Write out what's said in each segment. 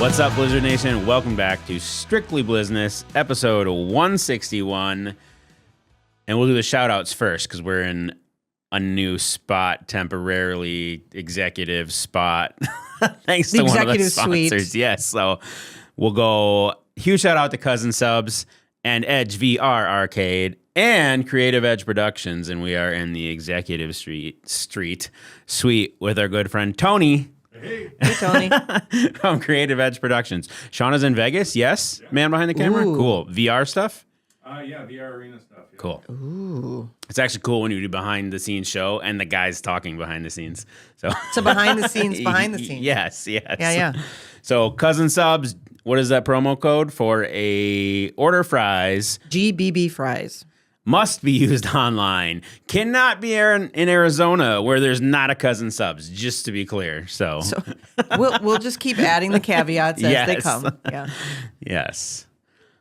What's up, Blizzard Nation? Welcome back to Strictly Blizzness, episode 161. And we'll do the shout-outs first because we're in a new spot, temporarily executive spot. Thanks to one of the sponsors. Suite. Yes, so we'll go huge shout-out to Cousin Subs and Edge VR Arcade and Creative Edge Productions. And we are in the executive suite with our good friend Tony. Hey, Tony. From Creative Edge Productions. Shauna's in Vegas, yes? Man behind the camera? Ooh. Cool. VR stuff? Yeah, VR arena stuff. Yeah. Cool. Ooh. It's actually cool when you do behind-the-scenes show and the guy's talking behind the scenes. So behind the scenes, behind the scenes. Yes. Yeah. So Cousin Subs, what is that promo code for a order fries? GBB fries. Must be used online. Cannot be in Arizona where there's not a Cousin Subs, just to be clear. So we'll just keep adding the caveats as they come. Yeah. Yes.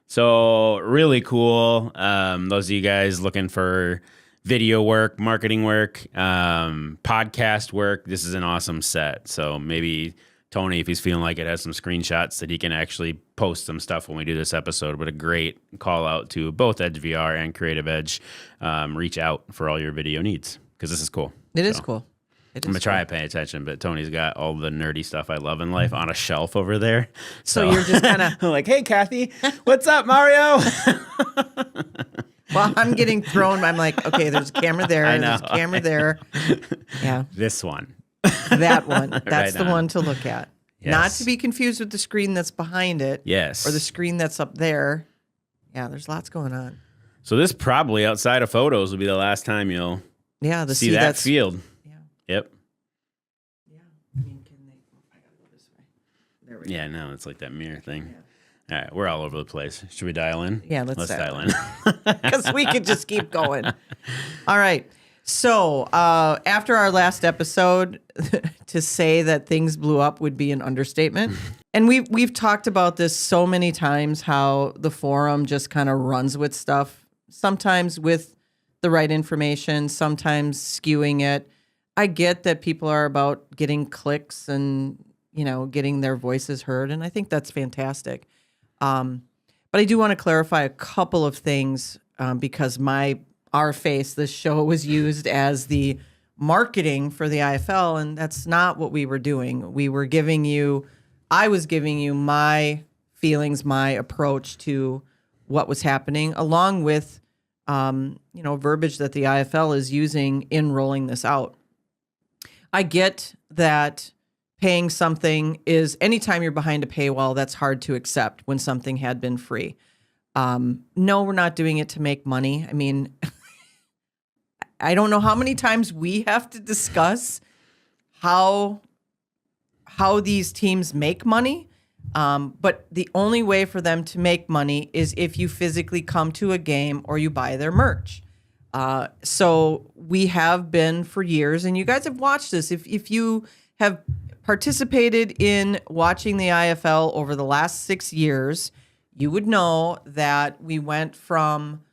So really cool. Those of you guys looking for video work, marketing work, podcast work, this is an awesome set. So maybe Tony, if he's feeling like it, has some screenshots that he can actually post some stuff when we do this episode. But a great call out to both Edge VR and Creative Edge. Reach out for all your video needs because this is cool. It is cool. I'm going to try to pay attention, but Tony's got all the nerdy stuff I love in life on a shelf over there. So you're just kind of like, hey, Kathy, what's up, Mario? Well, I'm getting thrown. I'm like, okay, there's a camera there. I know. There's a camera there. Yeah. This one. That one. That's Right the one to look at. Yes. Not to be confused with the screen that's behind it. Yes. Or the screen that's up there. Yeah, there's lots going on. So this probably, outside of photos, will be the last time you'll see that field. Yeah. Yep. Yeah. I mean, can they? I gotta go this way. There we go. Yeah, no, it's like that mirror thing. Yeah. All right, we're all over the place. Should we dial in? Yeah, let's dial in. Because we could just keep going. All right. So after our last episode, to say that things blew up would be an understatement. And we've talked about this so many times, how the forum just kind of runs with stuff, sometimes with the right information, sometimes skewing it. I get that people are about getting clicks and, getting their voices heard. And I think that's fantastic. But I do want to clarify a couple of things because this show was used as the marketing for the IFL, and that's not what we were doing. I was giving you my feelings, my approach to what was happening, along with, verbiage that the IFL is using in rolling this out. I get that paying something is, anytime you're behind a paywall, that's hard to accept when something had been free. No, we're not doing it to make money. I mean, I don't know how many times we have to discuss how these teams make money, but the only way for them to make money is if you physically come to a game or you buy their merch. So we have been for years, and you guys have watched this. If you have participated in watching the IFL over the last 6 years, you would know that we went from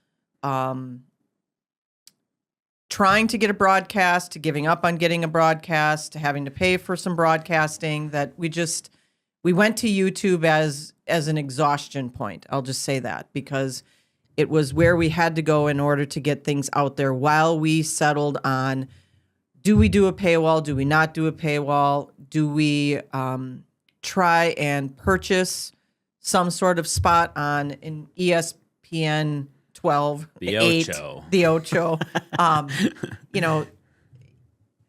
trying to get a broadcast to giving up on getting a broadcast to having to pay for some broadcasting, that we went to YouTube as an exhaustion point. I'll just say that because it was where we had to go in order to get things out there while we settled on, do we do a paywall? Do we not do a paywall? Do we try and purchase some sort of spot on an ESPN 12, the 8, Ocho. The Ocho.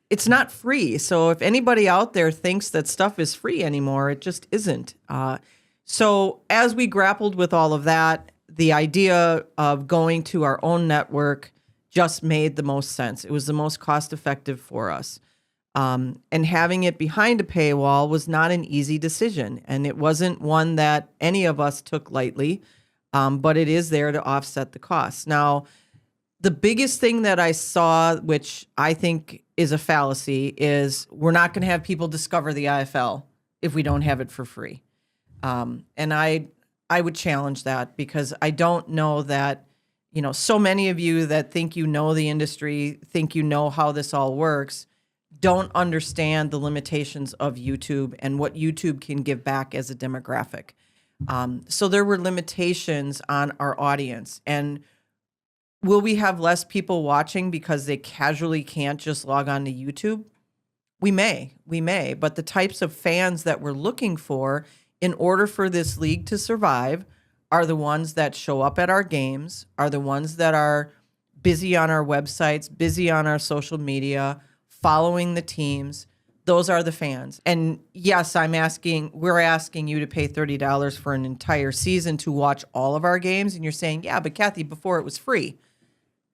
It's not free. So if anybody out there thinks that stuff is free anymore, it just isn't. So as we grappled with all of that, the idea of going to our own network just made the most sense. It was the most cost-effective for us. And having it behind a paywall was not an easy decision. And it wasn't one that any of us took lightly. But it is there to offset the costs. Now, the biggest thing that I saw, which I think is a fallacy, is we're not going to have people discover the IFL if we don't have it for free. And I would challenge that because I don't know that, so many of you that think you know the industry, think you know how this all works, don't understand the limitations of YouTube and what YouTube can give back as a demographic. So there were limitations on our audience. And will we have less people watching because they casually can't just log on to YouTube? We may. But the types of fans that we're looking for in order for this league to survive are the ones that show up at our games, are the ones that are busy on our websites, busy on our social media, following the teams. Those are the fans. And yes, we're asking you to pay $30 for an entire season to watch all of our games. And you're saying, yeah, but Kathy, before it was free.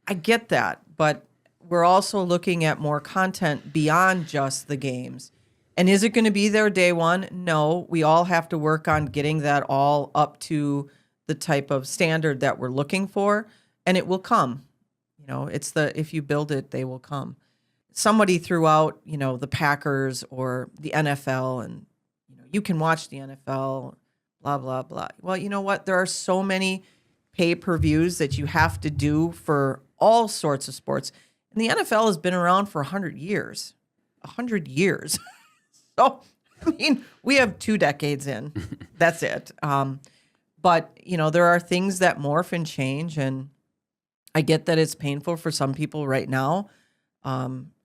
I get that, but we're also looking at more content beyond just the games. And is it going to be there day one? No, we all have to work on getting that all up to the type of standard that we're looking for, and it will come. It's if you build it, they will come. Somebody threw out, the Packers or the NFL, and you can watch the NFL, blah, blah, blah. Well, you know what? There are so many pay-per-views that you have to do for all sorts of sports. And the NFL has been around for 100 years. 100 years. So, we have 2 decades in. That's it. But, there are things that morph and change, and I get that it's painful for some people right now.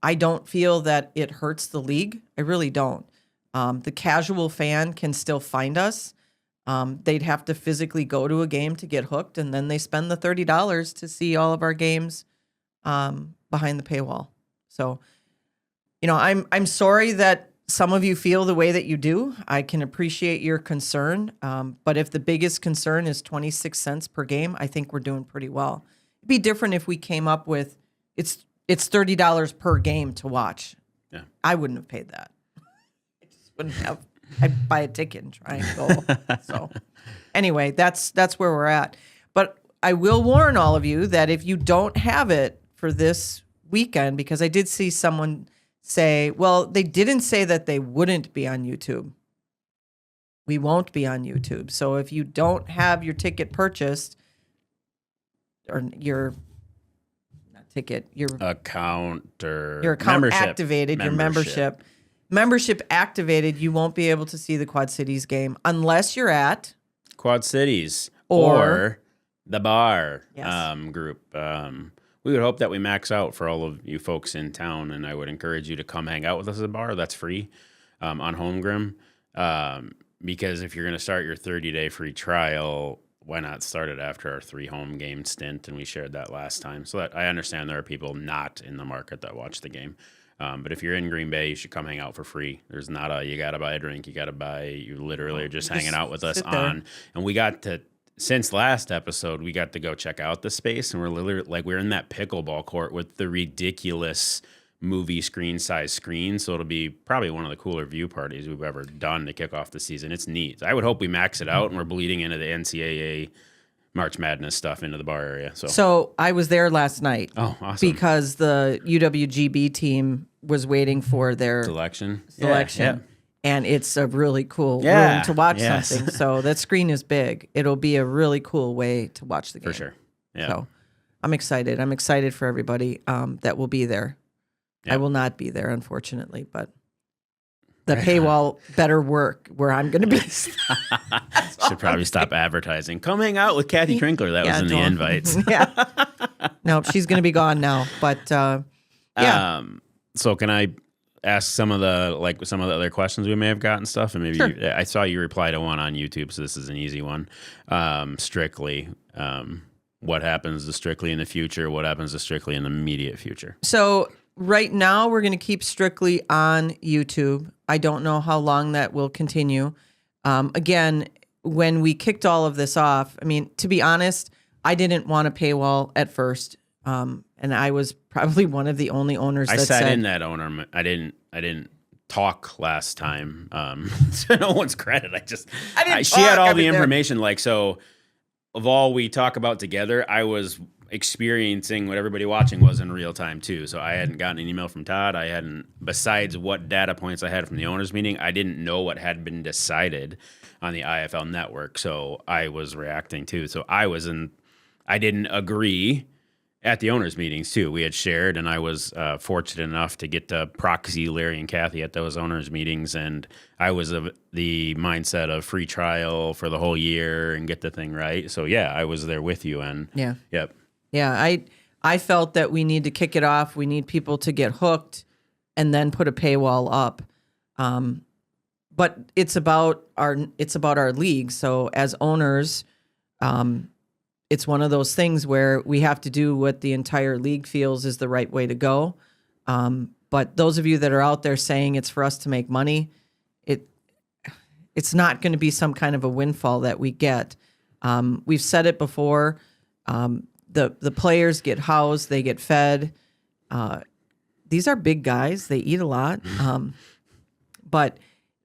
I don't feel that it hurts the league. I really don't. The casual fan can still find us. They'd have to physically go to a game to get hooked, and then they spend the $30 to see all of our games behind the paywall. So, I'm sorry that some of you feel the way that you do. I can appreciate your concern, but if the biggest concern is 26 cents per game, I think we're doing pretty well. It'd be different if we came up with it's $30 per game to watch. Yeah, I wouldn't have paid that. I just wouldn't have. I'd buy a ticket and try and go. So anyway, that's where we're at. But I will warn all of you that if you don't have it for this weekend, because I did see someone say, well, they didn't say that they wouldn't be on YouTube. We won't be on YouTube. So if you don't have your ticket purchased or your account activated, your membership activated, you won't be able to see the Quad Cities game unless you're at Quad Cities or the bar Yes. group. We would hope that we max out for all of you folks in town, and I would encourage you to come hang out with us at the bar. That's free on Holmgren, because if you're going to start your 30-day free trial, why not start it after our 3 home game stint? And we shared that last time. So that I understand there are people not in the market that watch the game. But if you're in Green Bay, you should come hang out for free. There's not you got to buy a drink. You literally are just hanging out with us on. And we got to, since last episode, we got to go check out the space. And we're literally we're in that pickleball court with the ridiculous movie screen size screen. So it'll be probably one of the cooler view parties we've ever done to kick off the season. It's neat. I would hope we max it out and we're bleeding into the NCAA March Madness stuff into the bar area. So I was there last night. Oh, awesome. Because the UWGB team was waiting for their selection. Yeah. And it's a really cool room to watch something. So that screen is big. It'll be a really cool way to watch the game. For sure. Yeah. So I'm excited. I'm excited for everybody that will be there. Yep. I will not be there, unfortunately, but the paywall better work where I'm going to be. Should probably stop advertising. Come hang out with Kathy Trinkler. That was in the invites. Nope, she's going to be gone now. But so can I ask some of the other questions we may have gotten stuff, and maybe sure. I saw you reply to one on YouTube, so this is an easy one. Strictly, what happens to Strictly in the future? What happens to Strictly in the immediate future? So right now, we're going to keep Strictly on YouTube. I don't know how long that will continue. Again, when we kicked all of this off, I mean, to be honest, I didn't want a paywall at first. And I was probably one of the only owners that sat in that owner. I didn't talk last time. To no one's credit. She had all the information. So of all we talk about together, I was experiencing what everybody watching was in real time too. So I hadn't gotten an email from Todd. I hadn't, besides what data points I had from the owners meeting, I didn't know what had been decided on the IFL network. So I was reacting too. So I didn't agree at the owners' meetings too. We had shared, and I was fortunate enough to get to proxy Larry and Kathy at those owners' meetings, and I was of the mindset of free trial for the whole year and get the thing right. So yeah, I was there with you, and yep. Yeah, I felt that we need to kick it off. We need people to get hooked and then put a paywall up. But it's about our league. So as owners, it's one of those things where we have to do what the entire league feels is the right way to go. But those of you that are out there saying it's for us to make money, it's not going to be some kind of a windfall that we get. We've said it before. The players get housed, they get fed. These are big guys. They eat a lot. But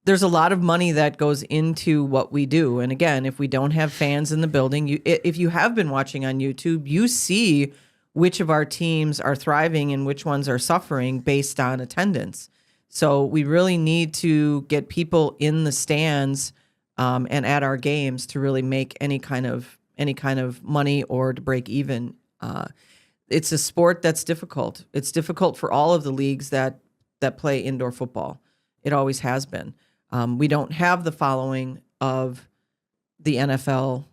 there's a lot of money that goes into what we do. And again, if we don't have fans in the building, if you have been watching on YouTube, you see which of our teams are thriving and which ones are suffering based on attendance. So we really need to get people in the stands and at our games to really make any kind of money or to break even. It's a sport that's difficult. It's difficult for all of the leagues that play indoor football. It always has been. We don't have the following of the NFL.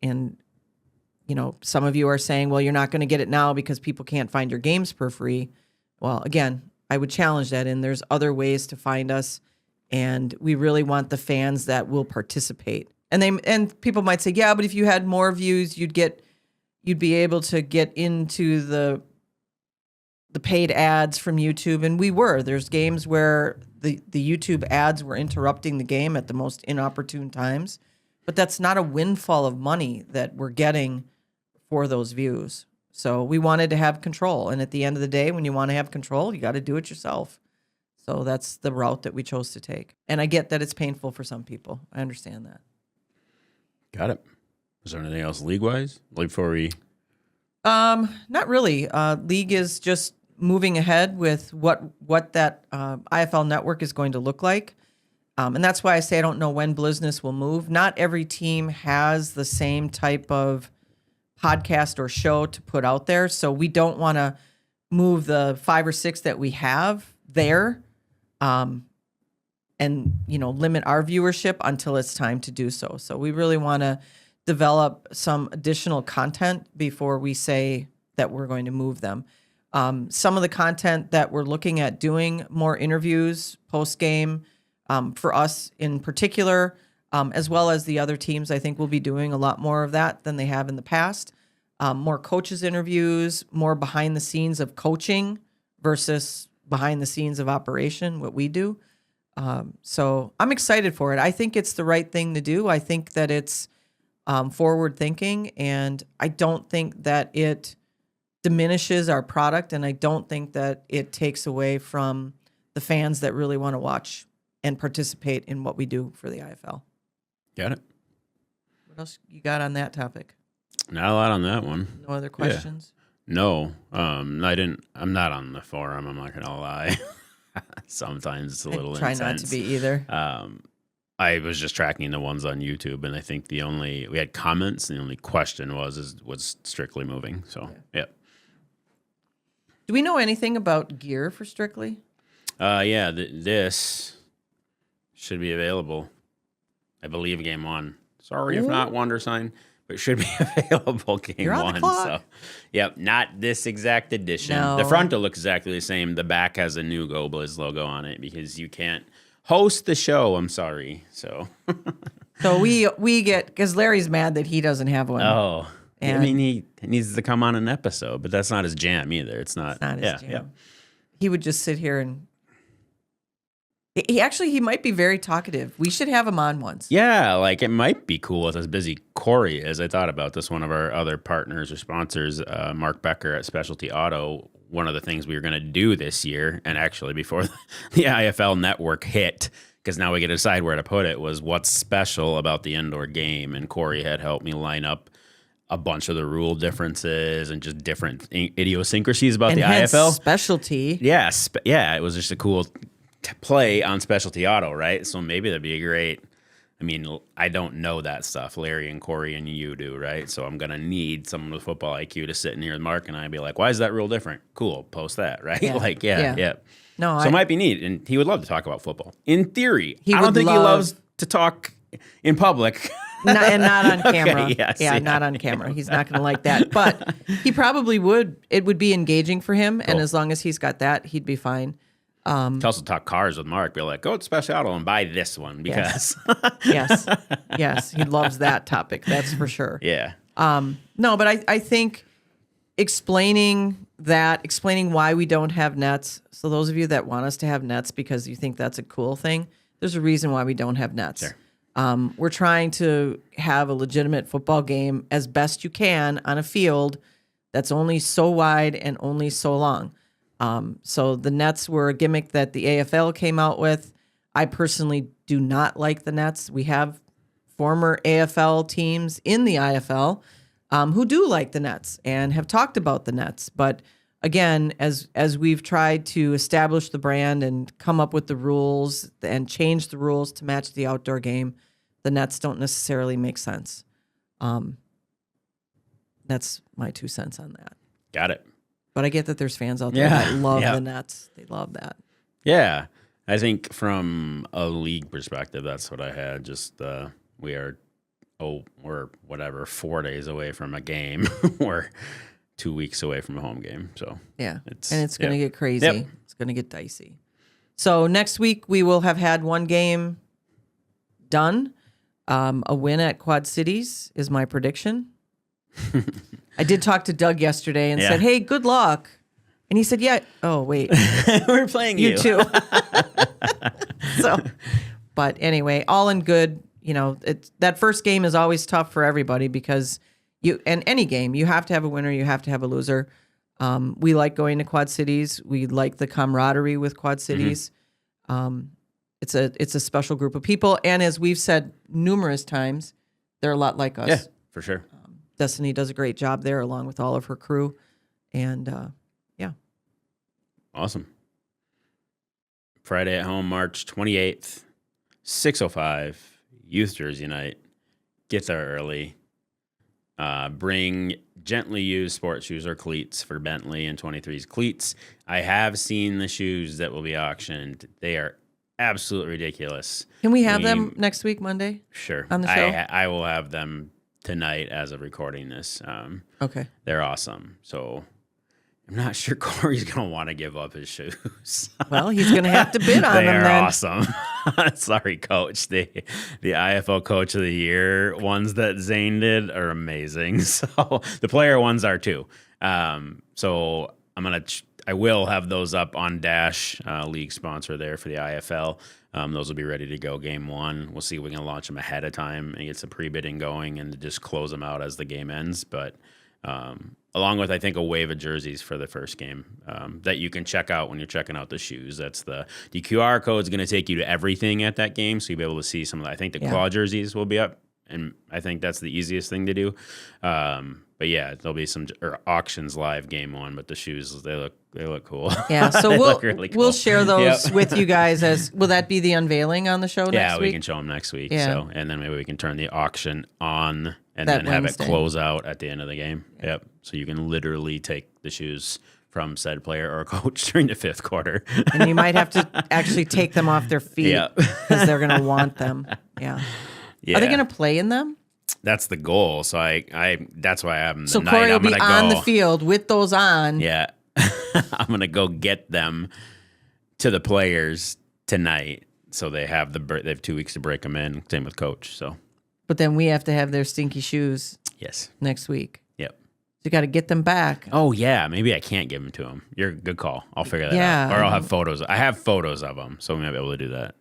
And, some of you are saying, well, you're not going to get it now because people can't find your games for free. Well, again, I would challenge that. And there's other ways to find us. And we really want the fans that will participate. And people might say, yeah, but if you had more views, you'd be able to get into the paid ads from YouTube. And there's games where the YouTube ads were interrupting the game at the most inopportune times, but that's not a windfall of money that we're getting for those views. So we wanted to have control. And at the end of the day, when you want to have control, you got to do it yourself. So that's the route that we chose to take. And I get that it's painful for some people. I understand that. Got it. Is there anything else league-wise? Before we... Not really. League is just moving ahead with what that IFL network is going to look like. And that's why I say I don't know when Blizzness will move. Not every team has the same type of podcast or show to put out there. So we don't want to move the 5 or 6 that we have there and limit our viewership until it's time to do so. So we really want to develop some additional content before we say that we're going to move them. Some of the content that we're looking at doing, more interviews post-game for us in particular, as well as the other teams, I think we'll be doing a lot more of that than they have in the past. More coaches interviews, more behind the scenes of coaching versus behind the scenes of operation, what we do. So I'm excited for it. I think it's the right thing to do. I think that it's forward thinking, and I don't think that it diminishes our product, and I don't think that it takes away from the fans that really want to watch and participate in what we do for the IFL. Got it. What else you got on that topic? Not a lot on that one. No other questions? Yeah. No. I didn't. I'm not on the forum. I'm not gonna lie. Sometimes it's a little try intense. Not to be either. I was just tracking the ones on YouTube, and I think we had comments, and the only question was Strictly moving. So yeah. Do we know anything about gear for Strictly? Yeah. This should be available. I believe game 1. Sorry if not Wonder Sign, but it should be available game You're 1. On the clock. So, yep, not this exact edition. No. The front will look exactly the same. The back has a new Go Blizz logo on it because you can't host the show. I'm sorry. So, so we get, because Larry's mad that he doesn't have one. Oh, I mean, he needs to come on an episode, but that's not his jam either. It's not his jam. Yeah. He would just sit here and he might be very talkative. We should have him on once. Yeah, like it might be cool with as busy Corey as I thought about this. One of our other partners or sponsors, Mark Becker at Specialty Auto. One of the things we were going to do this year, and actually before the IFL Network hit, because now we get to decide where to put it, was what's special about the indoor game. And Corey had helped me line up a bunch of the rule differences and just different idiosyncrasies about the IFL. Specialty. Yeah, it was just a cool play on Specialty Auto, right? So maybe that'd be a great I mean, I don't know that stuff. Larry and Corey and you do, right? So I'm going to need someone with football IQ to sit in here with Mark and I be like, why is that rule different? Cool, post that, right? Yeah. Like, yeah. No, So it might be neat. And he would love to talk about football. In theory, He I don't would think he love- loves to talk in public. and not on camera. Okay, yes, yeah, yeah. not on camera. He's not going to like that. But he probably would. It would be engaging for him. And Cool. as long as he's got that, he'd be fine. He also talk cars with Mark. Be like, go to Special Auto and buy this one because. Yes. He loves that topic. That's for sure. Yeah. No, but I think explaining why we don't have nets. So those of you that want us to have nets because you think that's a cool thing, there's a reason why we don't have nets. Sure. We're trying to have a legitimate football game as best you can on a field that's only so wide and only so long. So the nets were a gimmick that the AFL came out with. I personally do not like the nets. We have former AFL teams in the IFL who do like the nets and have talked about the nets. But again, as we've tried to establish the brand and come up with the rules and change the rules to match the outdoor game, the nets don't necessarily make sense. That's my 2 cents on that. Got it. But I get that there's fans out there that love the nets. They love that. Yeah. I think from a league perspective, that's what I had. Just we're 4 days away from a game. We're 2 weeks away from a home game. So yeah, it's going to get crazy. Yep. It's going to get dicey. So next week we will have had one game done. A win at Quad Cities is my prediction. I did talk to Doug yesterday and said, "Hey, good luck." And he said, "Yeah." Oh, wait. We're playing you too. So, but anyway, all in good. You know, that first game is always tough for everybody because in any game, you have to have a winner, you have to have a loser. We like going to Quad Cities. We like the camaraderie with Quad Cities. It's a special group of people. And as we've said numerous times, they're a lot like us. Yeah, for sure. Destiny does a great job there along with all of her crew. And yeah. Awesome. Friday at home, March 28th, 6:05, Youth Jersey Night. Get there early. Bring gently used sports shoes or cleats for Bentley and 23's cleats. I have seen the shoes that will be auctioned. They are absolutely ridiculous. Can we have them next week, Monday? Sure. On the show? I will have them tonight as of recording this. Okay. They're awesome. So I'm not sure Corey's going to want to give up his shoes. Well, he's going to have to bid on They them are then. awesome. Sorry, Coach. The IFL Coach of the Year ones that Zane did are amazing. So the player ones are too. So I will have those up on Dash, league sponsor there for the IFL. Those will be ready to go game one. We'll see if we can launch them ahead of time and get some pre-bidding going and just close them out as the game ends. But along with, I think, a wave of jerseys for the first game that you can check out when you're checking out the shoes. That's the QR code is going to take you to everything at that game, so you'll be able to see some of the, I think the claw jerseys will be up, and I think that's the easiest thing to do. But yeah, there'll be some auctions live game one, but the shoes they look cool. Yeah, so really cool. we'll share those with you guys. Will that be the unveiling on the show next week? Yeah, we can show them next week. Yeah. So, and then maybe we can turn the auction on and That then have Wednesday. it close out at the end of the game. Yeah. Yep. So you can literally take the shoes from said player or coach during the fifth quarter. And you might have to actually take them off their feet Yeah. because they're going to want them. Yeah. Yeah. Are they going to play in them? That's the goal. So I that's why I'm the So night Corey will I'm be gonna on go. the field with those on. Yeah. I'm gonna go get them to the players tonight. So they have 2 weeks to break them in. Same with coach. So But then we have to have their stinky shoes yes. next week. Yep. So you got to get them back. Oh yeah, maybe I can't give them to him. You're a good call. I'll figure that Yeah. out. Or I'll have photos. I have photos of them, so we might be able to do that.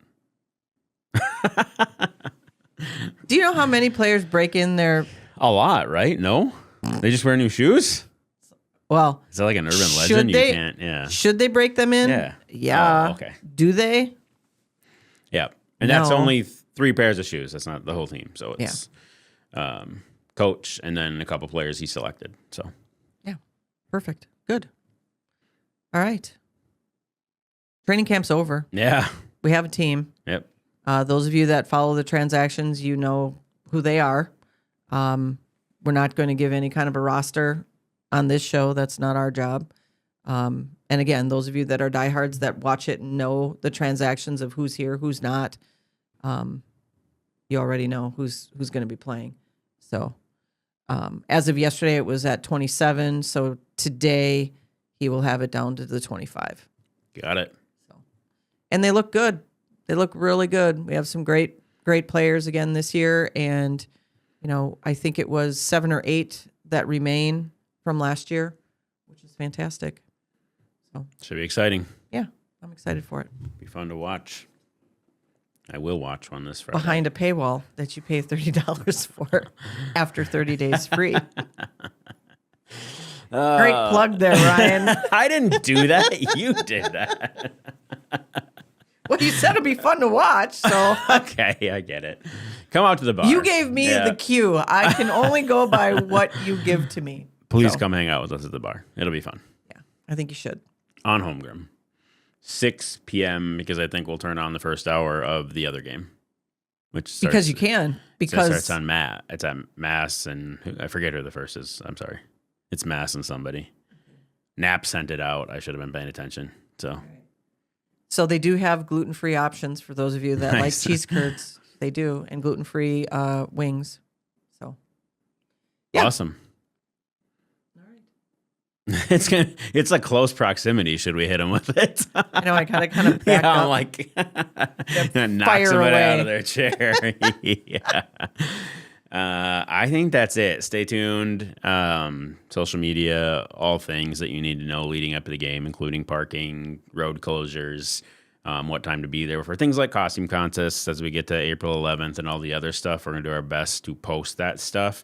Do you know how many players break in their? A lot, right? No, they just wear new shoes. Well, Is that like an urban should legend? they? You can't. Yeah. Should they break them in? Yeah. Yeah. Oh, okay. Do they? Yeah, and that's No. only 3 pairs of shoes. That's not the whole team. So it's coach and then a couple players he selected. So Yeah. Perfect. Good. All right. Training camp's over. yeah. We have a team. Yep. Those of you that follow the transactions, you know who they are. We're not going to give any kind of a roster on this show. That's not our job. And again, those of you that are diehards that watch it and know the transactions of who's here, who's not, you already know who's going to be playing. So as of yesterday, it was at 27. So today he will have it down to the 25. Got it. So, and they look good. They look really good. We have some great players again this year. And, I think it was 7 or 8 that remain from last year, which is fantastic. So Should be exciting. Yeah, I'm excited for it. Be fun to watch. I will watch one this Friday. Behind a paywall that you pay $30 for after 30 days free. Great plug there, Ryan. I didn't do that. You did that. Well, you said it'd be fun to watch, so. Okay, I get it. Come out to the bar. You gave me the cue. I can only go by what you give to me. Please come hang out with us at the bar. It'll be fun. Yeah, I think you should. On Holmgren. 6 p.m. because I think we'll turn on the first hour of the other game. Which starts, because you can. Because it starts on Matt. It's at Mass and I forget who the first is. I'm sorry. It's Mass and somebody. Knapp sent it out. I should have been paying attention. So they do have gluten-free options for those of you that like cheese curds. They do, and gluten-free wings. So, yeah. Awesome. All right. It's a close proximity. Should we hit them with it? I know. I gotta kind of back up. I'm like knocks fire somebody away. out of their chair. Yeah. I think that's it. Stay tuned. Social media, all things that you need to know leading up to the game, including parking, road closures, what time to be there for things like costume contests as we get to April 11th and all the other stuff. We're going to do our best to post that stuff.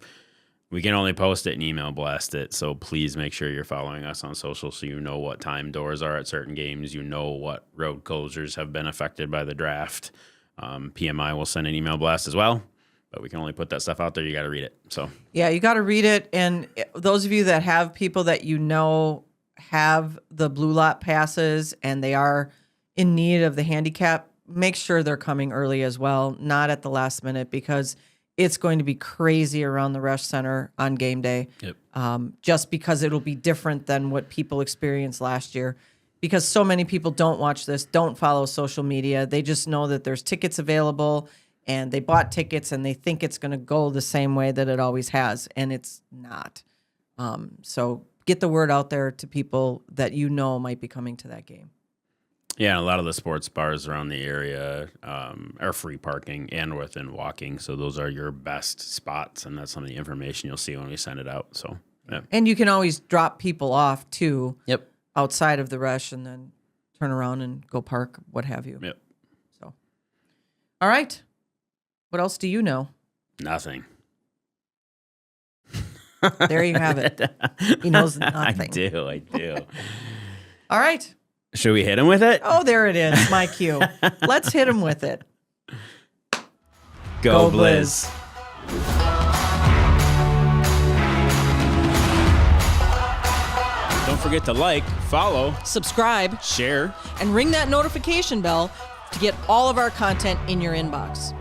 We can only post it and email blast it. So please make sure you're following us on social so you know what time doors are at certain games. You know what road closures have been affected by the draft. PMI will send an email blast as well. But we can only put that stuff out there. You got to read it. So yeah, you got to read it. And those of you that have people that have the blue lot passes and they are in need of the handicap, make sure they're coming early as well, not at the last minute, because it's going to be crazy around the Resch Center on game day. Yep. Just because it'll be different than what people experienced last year. Because so many people don't watch this, don't follow social media. They just know that there's tickets available. And they bought tickets and they think it's going to go the same way that it always has. And it's not. So get the word out there to people that might be coming to that game. Yeah, a lot of the sports bars around the area are free parking and within walking. So those are your best spots. And that's some of the information you'll see when we send it out. So, yeah. And you can always drop people off, too, Yep. outside of the Resch and then turn around and go park, what have you. Yep. So, all right. What else do you know? Nothing. There you have it. He knows nothing. I do. All right. Should we hit him with it? Oh, there it is. My cue. Let's hit him with it. Go Blizz. Don't forget to like, follow, subscribe, share, and ring that notification bell to get all of our content in your inbox.